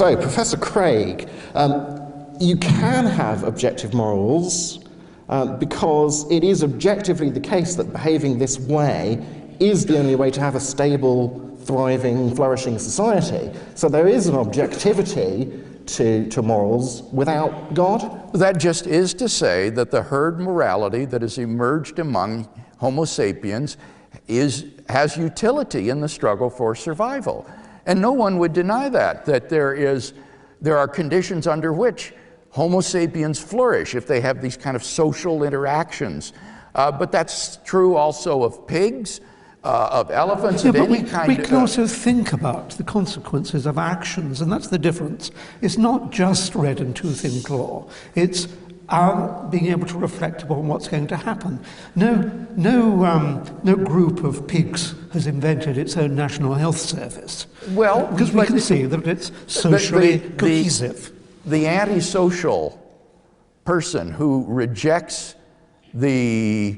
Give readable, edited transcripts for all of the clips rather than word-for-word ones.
So, Professor Craig, you can have objective morals because it is objectively the case that behaving this way is the only way to have a stable, thriving, flourishing society. So there is an objectivity to morals without God? That just is to say that the herd morality that has emerged among Homo sapiens has utility in the struggle for survival. And no one would deny that there are conditions under which Homo sapiens flourish if they have these kind of social interactions. But that's true also of pigs, of elephants, of any kind of... We can also think about the consequences of actions, and that's the difference. It's not just red and tooth in claw. It's our being able to reflect upon what's going to happen. No group of pigs has invented its own national health service. Well, because we can see that it's socially cohesive. The antisocial person who rejects the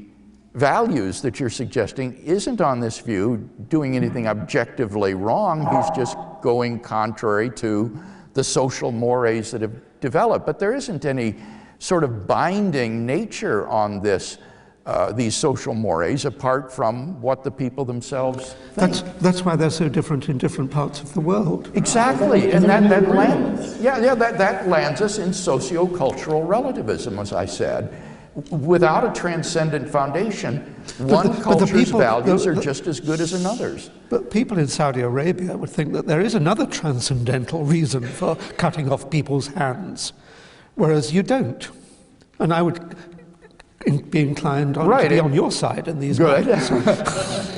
values that you're suggesting isn't on this view doing anything objectively wrong. He's just going contrary to the social mores that have developed. But there isn't any sort of binding nature on this, these social mores apart from what the people themselves think. That's why they're so different in different parts of the world. Exactly, and that lands us in socio-cultural relativism, as I said. Without a transcendent foundation, one culture's values are just as good as another's. But people in Saudi Arabia would think that there is another transcendental reason for cutting off people's hands, whereas you don't. And I would be inclined to be on your side in these matters.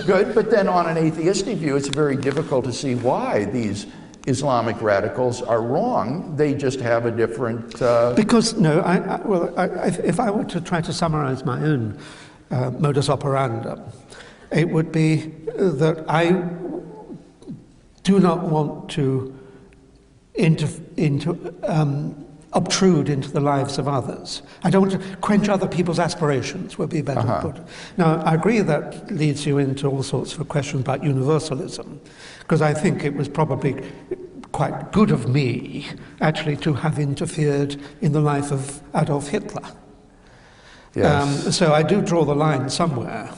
Good, but then on an atheistic view, it's very difficult to see why these Islamic radicals are wrong. They just have a different... Because, no, if I were to try to summarize my own modus operandi, it would be that I do not want to obtrude into the lives of others. I don't want to quench other people's aspirations, would be better put. Now, I agree that leads you into all sorts of questions about universalism, because I think it was probably quite good of me, actually, to have interfered in the life of Adolf Hitler. Yes. So I do draw the line somewhere.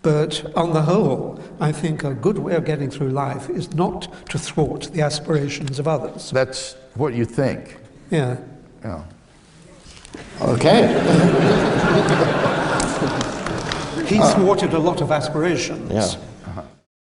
But on the whole, I think a good way of getting through life is not to thwart the aspirations of others. That's what you think. Yeah. Yeah. Okay. He thwarted a lot of aspirations. Yeah.